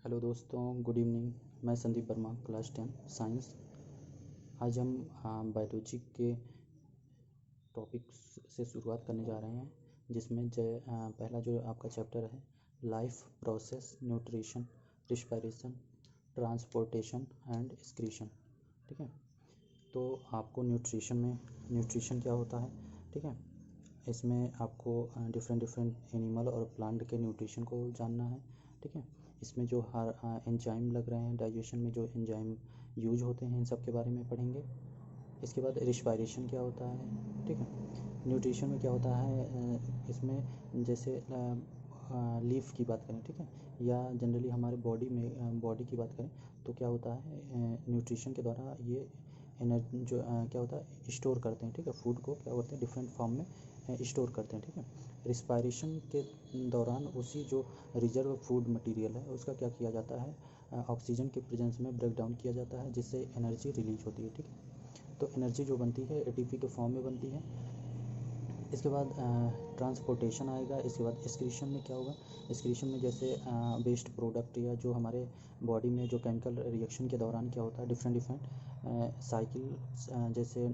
Hello दोस्तों, good evening. मैं Sandeep Verma, class 10 science. आज हम बायोलॉजी के टॉपिक से शुरुआत करने जा रहे हैं, जिसमें पहला जो आपका चैप्टर है, life process, nutrition, respiration, transportation and excretion. ठीक है, तो आपको न्यूट्रिशन क्या होता है, ठीक है, इसमें आपको डिफरेंट एनिमल और प्लांट के न्यूट्रिशन को जानना है। ठीक है, इसमें जो हर एंजाइम लग रहे हैं, डाइजेशन में जो एंजाइम यूज होते हैं, इन सब के बारे में पढ़ेंगे। इसके बाद रिस्पायरेशन क्या होता है, ठीक है, न्यूट्रिशन में क्या होता है, इसमें जैसे लीफ की बात करें, ठीक है, या जनरली हमारे बॉडी की बात करें तो क्या होता है, न्यूट्रिशन के द्वारा ये एनर्जी जो क्या होता है, स्टोर करते हैं। ठीक है, फूड को क्या करते हैं, डिफरेंट फॉर्म में स्टोर करते हैं। ठीक है, रिस्पायरेशन के दौरान उसी जो रिजर्व फूड मटेरियल है उसका क्या किया जाता है, ऑक्सीजन के प्रेजेंस में ब्रेक डाउन किया जाता है, जिससे एनर्जी रिलीज होती है। ठीक है, तो एनर्जी जो बनती है एटीपी के फॉर्म में बनती है। इसके बाद ट्रांसपोर्टेशन आएगा। इसके बाद एक्सक्रीशन में क्या होगा, एक्सक्रीशन में जैसे वेस्ट प्रोडक्ट या जो हमारे बॉडी में जो केमिकल रिएक्शन के दौरान क्या होता है, डिफरेंट साइकिल, जैसे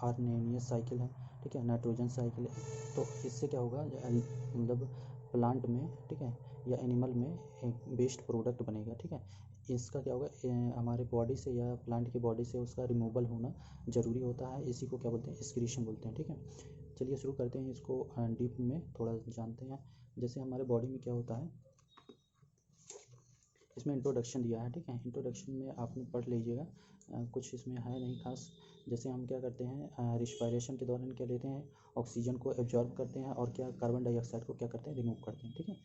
आर्नियस साइकिल है, ठीक है, नाइट्रोजन साइकिल है। तो इससे क्या होगा, मतलब प्लांट में, ठीक है, या एनिमल में एक वेस्ट प्रोडक्ट बनेगा। ठीक है, इसका क्या होगा, हमारे बॉडी से या प्लांट की बॉडी से उसका रिमूवल होना ज़रूरी होता है। इसी को क्या बोलते हैं, एक्सक्रीशन बोलते हैं। ठीक है, चलिए शुरू करते हैं, इसको डीप में थोड़ा जानते हैं। जैसे हमारे बॉडी में क्या होता है, इसमें इंट्रोडक्शन दिया है। ठीक है, इंट्रोडक्शन में आपने पढ़ लीजिएगा, कुछ इसमें है नहीं खास। जैसे हम क्या करते हैं, रिस्पायरेशन के दौरान क्या लेते हैं, ऑक्सीजन को एब्जॉर्ब करते हैं और क्या कार्बन डाइऑक्साइड को क्या करते हैं, रिमूव करते हैं। ठीक है,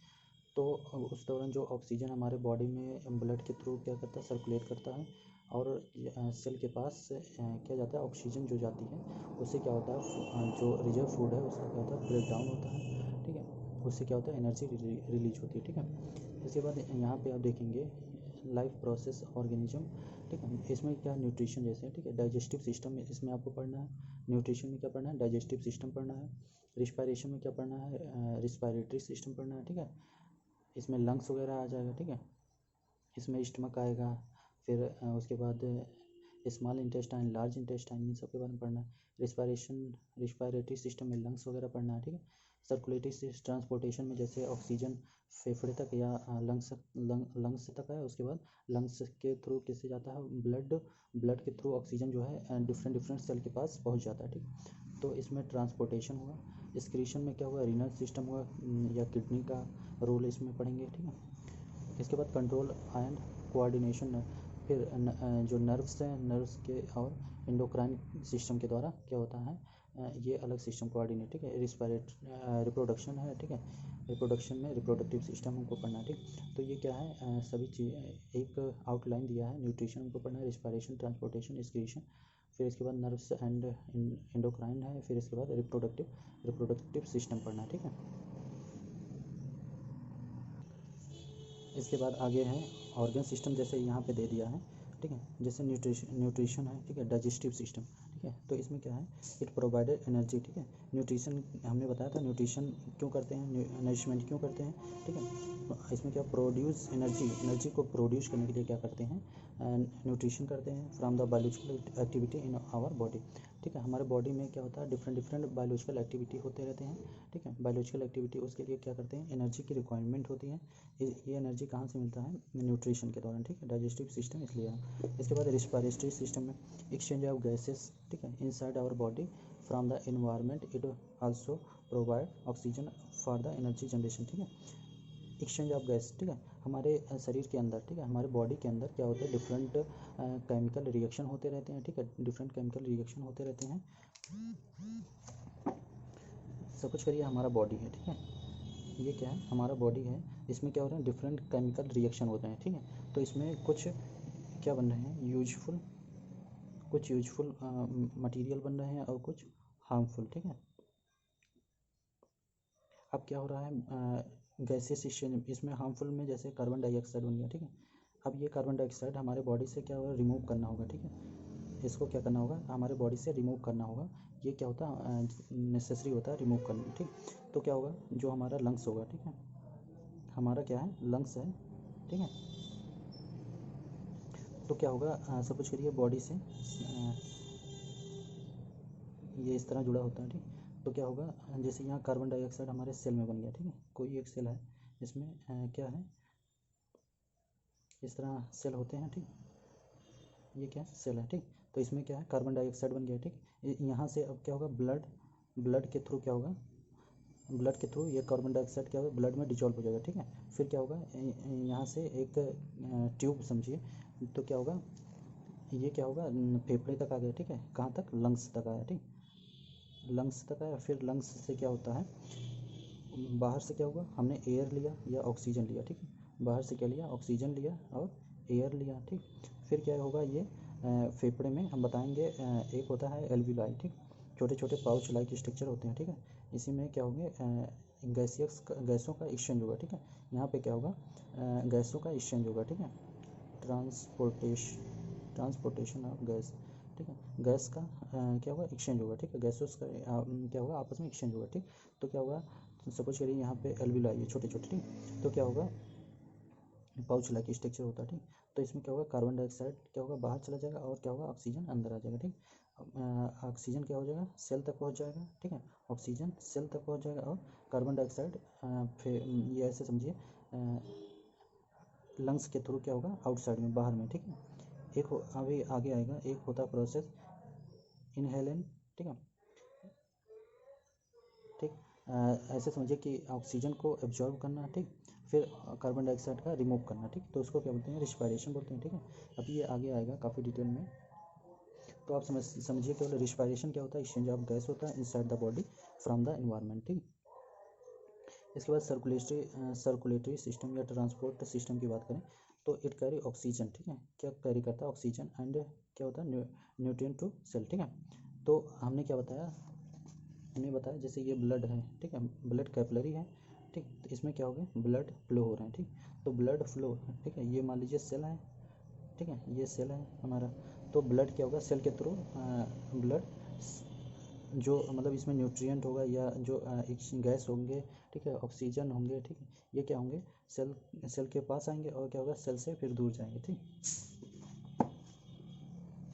तो उस दौरान जो ऑक्सीजन हमारे बॉडी में ब्लड के थ्रू क्या करता है, सर्कुलेट करता है, और सेल के पास क्या जाता है, ऑक्सीजन जो जाती है उससे क्या होता है, जो रिजर्व फूड है उसका क्या होता है, ब्रेक डाउन होता है। ठीक है, उससे क्या होता है, एनर्जी रिलीज होती है। ठीक है, इसके बाद यहाँ पे आप देखेंगे लाइफ प्रोसेस ऑर्गेनिज्म। ठीक है, इसमें क्या न्यूट्रिशन जैसे, ठीक है, डाइजेस्टिव सिस्टम इसमें आपको पढ़ना है। न्यूट्रिशन में क्या पढ़ना है, डाइजेस्टिव सिस्टम पढ़ना है। रिस्पायरेशन में क्या पढ़ना है, रिस्पायरेटरी सिस्टम पढ़ना है। ठीक है, इसमें लंग्स वगैरह आ जाएगा। ठीक है, इसमें स्टमक आएगा, फिर उसके बाद स्मॉल इंटेस्टाइन, लार्ज इंटेस्टाइन, इन सब के बारे में पढ़ना है। रिस्पायरेटरी सिस्टम में लंग्स वगैरह पढ़ना है। ठीक है, सर्कुलेटरी ट्रांसपोर्टेशन में जैसे ऑक्सीजन फेफड़े तक या लंग्स तक है, उसके बाद लंग्स के थ्रू किससे जाता है, ब्लड के थ्रू ऑक्सीजन जो है डिफरेंट सेल के पास पहुंच जाता है। ठीक, तो इसमें ट्रांसपोर्टेशन हुआ। एक्सक्रीशन में क्या हुआ, रीनल सिस्टम हुआ, या किडनी का रोल इसमें पढ़ेंगे। ठीक है, इसके बाद कंट्रोल एंड कोऑर्डिनेशन, फिर जो नर्व्स हैं, नर्व्स के और इंडोक्राइन सिस्टम के द्वारा क्या होता है, ये अलग सिस्टम कोऑर्डिनेट। ठीक है, रिप्रोडक्शन है। ठीक है, रिप्रोडक्शन में रिप्रोडक्टिव सिस्टम हमको पढ़ना है। ठीक, तो ये क्या है, सभी चीज़ एक आउटलाइन दिया है। न्यूट्रिशन हमको पढ़ना है, रिस्पायरेशन, ट्रांसपोर्टेशन, एक्सक्रीशन, फिर इसके बाद नर्व्स एंड इंडोक्राइन है, फिर इसके बाद रिप्रोडक्टिव सिस्टम पढ़ना है। ठीक है, इसके बाद आगे है ऑर्गन सिस्टम, जैसे यहाँ पे दे दिया है। ठीक है, जैसे न्यूट्रिशन है, ठीक है, डाइजेस्टिव सिस्टम। ठीक है, तो इसमें क्या है, इट प्रोवाइडेड एनर्जी। ठीक है, न्यूट्रिशन हमने बताया था, न्यूट्रिशन क्यों करते हैं, नरिशमेंट क्यों करते हैं। ठीक है, इसमें क्या प्रोड्यूस एनर्जी को प्रोड्यूस करने के लिए क्या करते हैं, न्यूट्रिशन करते हैं from the biological activity in our body. ठीक है, हमारे बॉडी में क्या होता है, डिफरेंट बायोलॉजिकल एक्टिविटी होते रहते हैं। ठीक है, बायोलॉजिकल एक्टिविटी, उसके लिए क्या करते हैं, एनर्जी की रिक्वायरमेंट होती है। ये एनर्जी कहाँ से मिलता है, न्यूट्रिशन के दौरान। ठीक है, डाइजेस्टिव सिस्टम इसलिए है। इसके बाद रिस्पायरेटरी सिस्टम में एक्सचेंज ऑफ गैसेस, ठीक है, inside our body from the environment, it also provide oxygen for the energy generation. ठीक है, एक्सचेंज ऑफ गैस, ठीक है, हमारे शरीर के अंदर, ठीक है, हमारे बॉडी के अंदर क्या होता है, डिफरेंट केमिकल रिएक्शन होते रहते हैं। ठीक है, डिफरेंट केमिकल रिएक्शन होते रहते हैं। सब कुछ करिए, हमारा बॉडी है। ठीक है, ये क्या है, हमारा बॉडी है, इसमें क्या हो रहा है, डिफरेंट केमिकल रिएक्शन होते हैं। ठीक है, तो इसमें कुछ क्या बन रहे हैं, कुछ यूजफुल मटेरियल बन रहे हैं और कुछ हार्मफुल। ठीक है, अब क्या हो रहा है, गैसेस एक्सचेंज, इसमें हार्मफुल में जैसे कार्बन डाइऑक्साइड बन गया। ठीक है, अब ये कार्बन डाइऑक्साइड हमारे बॉडी से क्या होगा, रिमूव करना होगा। ठीक है, इसको क्या करना होगा, हमारे बॉडी से रिमूव करना होगा। ये क्या होता है, नेसेसरी होता है रिमूव करना। ठीक, तो क्या होगा, जो हमारा लंग्स होगा, ठीक है, हमारा क्या है, लंग्स है। ठीक है, तो क्या होगा, सपोज करिए बॉडी से ये इस तरह जुड़ा होता है, ठीक। तो क्या होगा, जैसे यहाँ कार्बन डाइऑक्साइड हमारे सेल में बन गया, ठीक है, कोई एक सेल है, इसमें क्या है, इस तरह सेल होते हैं, ठीक। ये क्या है, सेल है, ठीक। तो इसमें क्या है, कार्बन डाइऑक्साइड बन गया, ठीक। यहाँ से अब क्या होगा, ब्लड के थ्रू क्या होगा, ब्लड के थ्रू ये कार्बन डाइऑक्साइड क्या होगा, ब्लड में डिजॉल्व हो जाएगा, ठीक है। फिर क्या होगा, यहाँ से एक ट्यूब समझिए, तो क्या होगा, ये क्या होगा, फेफड़े तक आ गया, ठीक है, कहाँ तक, लंग्स तक आया, ठीक, लंग्स तक आया। फिर लंग्स से क्या होता है, बाहर से क्या हुआ, हमने एयर लिया या ऑक्सीजन लिया, ठीक है, बाहर से क्या लिया, ऑक्सीजन लिया और एयर लिया, ठीक। फिर क्या होगा, ये फेफड़े में हम बताएंगे, एक होता है एल्विलाई, ठीक, छोटे छोटे पाउच लाइक स्ट्रक्चर होते हैं, ठीक है। इसी में क्या होंगे, गैसों का एक्सचेंज होगा, ठीक है। यहाँ पे क्या होगा, गैसों का एक्सचेंज होगा, ठीक है, ट्रांसपोर्टेशन ऑफ गैस, ठीक है, गैस का क्या होगा, एक्सचेंज होगा, ठीक है, गैसों का क्या होगा, आपस में एक्सचेंज होगा, ठीक। तो क्या होगा, सपोज करिए यहाँ पे एल्विलाई छोटे छोटे, ठीक, तो क्या होगा, पाउच लाइक स्ट्रक्चर होता है, ठीक। तो इसमें क्या होगा, कार्बन डाइऑक्साइड क्या होगा, बाहर चला जाएगा और क्या होगा, ऑक्सीजन अंदर आ जाएगा, ठीक। ऑक्सीजन क्या हो जाएगा, सेल तक पहुंच जाएगा, ठीक है, ऑक्सीजन सेल तक पहुंच जाएगा और कार्बन डाइऑक्साइड फिर ये ऐसे समझिए, लंग्स के थ्रू क्या होगा, आउटसाइड में, बाहर में, ठीक है। अभी आगे आएगा, एक होता है प्रोसेस इनहेलेंट, ठीक है, ठीक। ऐसे समझिए कि ऑक्सीजन को एब्जॉर्ब करना, ठीक, फिर कार्बन डाइऑक्साइड का रिमूव करना, ठीक, तो उसको क्या बोलते हैं, रिस्पायरेशन बोलते हैं, ठीक है। अब ये आगे आएगा काफ़ी डिटेल में, तो आप समझिए केवल रिस्पायरेशन क्या होता है, एक्सचेंज ऑफ गैस होता है inside the body from the environment, ठीक। इसके बाद सर्कुलेटरी सिस्टम या ट्रांसपोर्ट सिस्टम की बात करें, तो इट कैरी ऑक्सीजन, ठीक है, क्या कैरी करता है, ऑक्सीजन एंड क्या होता है, न्यूट्रिएंट टू सेल, ठीक है। तो हमने क्या बताया, हमने बताया जैसे ये ब्लड है, ठीक है, ब्लड कैपिलरी है, ठीक, तो इसमें क्या हो गया, ब्लड फ्लो हो रहा है, ठीक। तो ब्लड फ्लो, ठीक है, ये मान लीजिए सेल है, ठीक है, ये सेल है हमारा, तो ब्लड क्या होगा, सेल के थ्रू ब्लड जो मतलब इसमें न्यूट्रिएंट होगा या जो गैस होंगे, ठीक है, ऑक्सीजन होंगे, ठीक है, ये क्या होंगे, सेल के पास आएंगे और क्या होगा, सेल से फिर दूर जाएंगे, ठीक।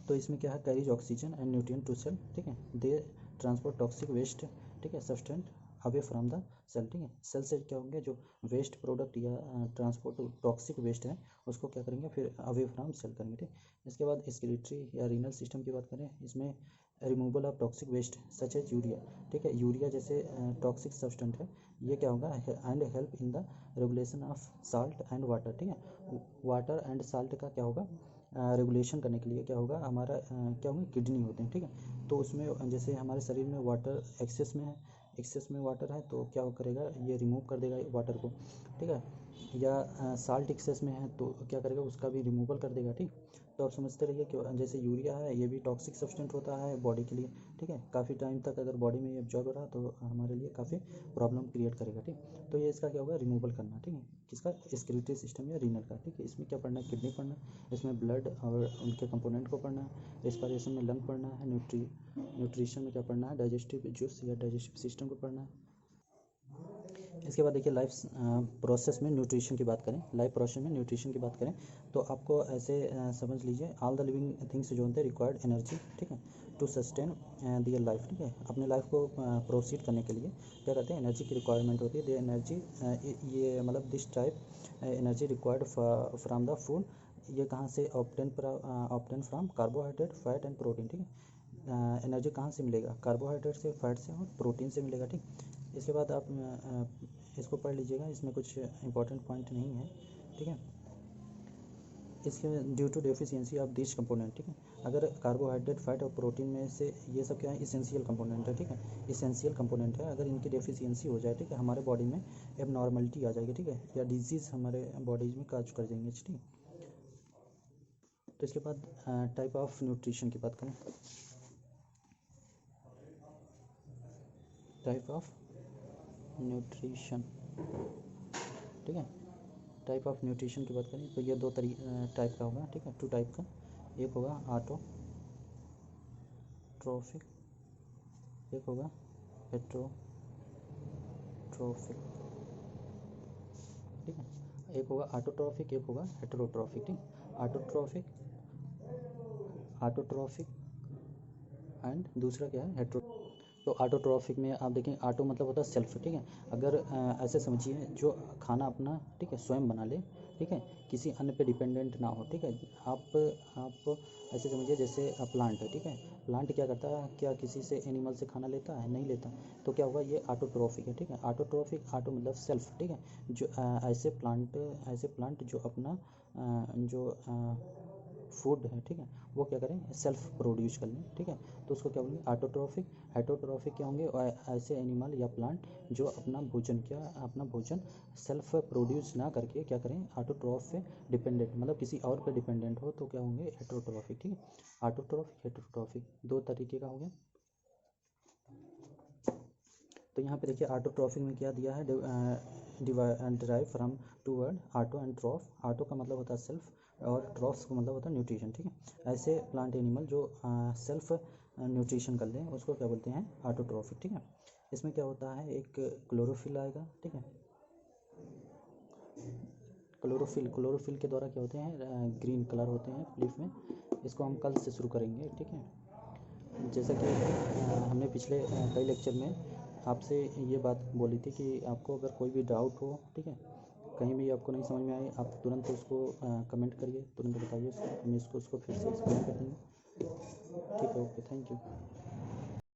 तो इसमें क्या है, carries oxygen and nutrient to cell, ठीक है, दे ट्रांसपोर्ट टॉक्सिक वेस्ट, ठीक है, substance away from the cell, ठीक है, सेल से क्या होंगे, जो वेस्ट प्रोडक्ट या ट्रांसपोर्ट टॉक्सिक वेस्ट है उसको क्या करेंगे, फिर अवे फ्रॉम सेल करेंगे, ठीक। इसके बाद एक्सक्रीटरी या रीनल सिस्टम की बात करें, इसमें removal of toxic waste such as urea, ठीक है, यूरिया जैसे टॉक्सिक सब्सटेंट है, ये क्या होगा, and help in the regulation of salt and water, ठीक है, वाटर एंड साल्ट का क्या होगा, रेगुलेशन करने के लिए क्या होगा, हमारा क्या होंगे, किडनी होते हैं, ठीक है। तो उसमें जैसे हमारे शरीर में वाटर एक्सेस में है, एक्सेस में वाटर है, तो क्या करेगा, ये रिमूव कर देगा वाटर को, ठीक है, या साल्ट एक्सेस में है तो क्या करेगा, उसका भी रिमूवल कर देगा, ठीक। तो आप समझते रहिए कि जैसे यूरिया है, ये भी टॉक्सिक सब्सटेंट होता है बॉडी के लिए, ठीक है, काफ़ी टाइम तक अगर बॉडी में ये एब्जॉर्ब हो रहा तो हमारे लिए काफ़ी प्रॉब्लम क्रिएट करेगा, ठीक। तो ये इसका क्या होगा, रिमूवल करना, ठीक है, किसका, एक्सक्रीटरी सिस्टम या रीनल का, ठीक है। इसमें क्या पढ़ना है, किडनी पढ़ना है, इसमें ब्लड और उनके कंपोनेंट को पढ़ना है, रेस्पिरेशन में लंग पढ़ना है, न्यूट्रिशन में क्या पढ़ना है, डाइजेस्टिव जूस या डाइजेस्टिव सिस्टम को पढ़ना है। इसके बाद देखिए लाइफ प्रोसेस में न्यूट्रिशन की बात करें, लाइफ प्रोसेस में न्यूट्रिशन की बात करें तो आपको ऐसे समझ लीजिए, ऑल द लिविंग थिंग्स जो होते हैं रिक्वायर्ड एनर्जी, ठीक है, टू सस्टेन दियर लाइफ, ठीक है, अपने लाइफ को प्रोसीड करने के लिए क्या कहते हैं, एनर्जी की रिक्वायरमेंट होती है, द एनर्जी, ये मतलब this type energy required from the food, ये कहाँ से obtain from carbohydrate, fat and protein, ठीक है, एनर्जी कहाँ से मिलेगा, कार्बोहाइड्रेट से, फैट से और प्रोटीन से मिलेगा, ठीक। इसके बाद आप इसको पढ़ लीजिएगा, इसमें कुछ इंपॉर्टेंट पॉइंट नहीं है, ठीक है। इसके due to deficiency of this component, ठीक है, अगर कार्बोहाइड्रेट, फैट और प्रोटीन में से ये सब क्या है, इसेंशियल कंपोनेंट है, ठीक है, इसेंशियल कंपोनेंट है, अगर इनकी डेफिशिएंसी हो जाए, ठीक है, हमारे बॉडी में एबनॉर्मलिटी आ जाएगी, ठीक है, या डिजीज़ हमारे बॉडीज में काज कर जाएंगे, ठीक। तो इसके बाद टाइप ऑफ न्यूट्रिशन की बात करें, टाइप ऑफ न्यूट्रिशन, ठीक है, टाइप ऑफ न्यूट्रिशन की बात करें तो ये दो टाइप का होगा, ठीक है, टू टाइप का, एक होगा ऑटोट्रोफिक, एक होगा हेट्रोट्रोफिक, ठीक है, एक होगा ऑटोट्रोफिक, एक होगा हेट्रोट्रोफिक, ठीक। ऑटोट्रोफिक ऑटोट्रॉफिक एंड दूसरा क्या है हेट्रो। तो ऑटोट्रॉफिक में आप देखें, ऑटो मतलब होता है सेल्फ, ठीक है। अगर ऐसे समझिए जो खाना अपना, ठीक है, स्वयं बना ले, ठीक है, किसी अन्य पे डिपेंडेंट ना हो, ठीक है। आप ऐसे समझिए जैसे प्लांट है, ठीक है। प्लांट क्या करता है, क्या किसी से एनिमल से खाना लेता है, नहीं लेता। तो क्या होगा, ये ऑटोट्रॉफिक है, ठीक है। ऑटोट्रॉफिक, ऑटो मतलब सेल्फ, ठीक है। जो ऐसे प्लांट जो अपना जो फूड है, ठीक है, वो क्या करें, सेल्फ प्रोड्यूस कर लें, ठीक है। तो उसको क्या बोलेंगे, ऑटोट्रॉफिक। हेटरोट्रॉफिक क्या होंगे, ऐसे एनिमल या प्लांट जो अपना भोजन सेल्फ प्रोड्यूस ना करके क्या करें, ऑटोट्रॉफ पे डिपेंडेंट, मतलब किसी और पे डिपेंडेंट हो, तो क्या होंगे, हेटरोट्रॉफिक, ठीक है। ऑटोट्रॉफिक, हेटरोट्रॉफिक दो तरीके का हो गया। तो यहाँ पे देखिए ऑटोट्रॉफिक में क्या दिया है, derive from two word auto and troph. Auto का मतलब होता है सेल्फ और ट्रॉफ्स का मतलब होता है न्यूट्रिशन, ठीक है। ऐसे प्लांट एनिमल जो सेल्फ न्यूट्रिशन कर लें उसको क्या बोलते हैं, ऑटोट्रॉफिक, ठीक है। इसमें क्या होता है, एक क्लोरोफिल आएगा, ठीक है। क्लोरोफिल के द्वारा क्या होते हैं, ग्रीन कलर होते हैं लीफ में। इसको हम कल से शुरू करेंगे, ठीक है। जैसा कि हमने पिछले कई लेक्चर में आपसे ये बात बोली थी कि आपको अगर कोई भी डाउट हो, ठीक है, कहीं भी आपको नहीं समझ में आए, आप तुरंत उसको कमेंट करिए, तुरंत बताइए उसको, हम उसको फिर से एक्सप्लेन कर देंगे, ठीक है। Okay, thank you.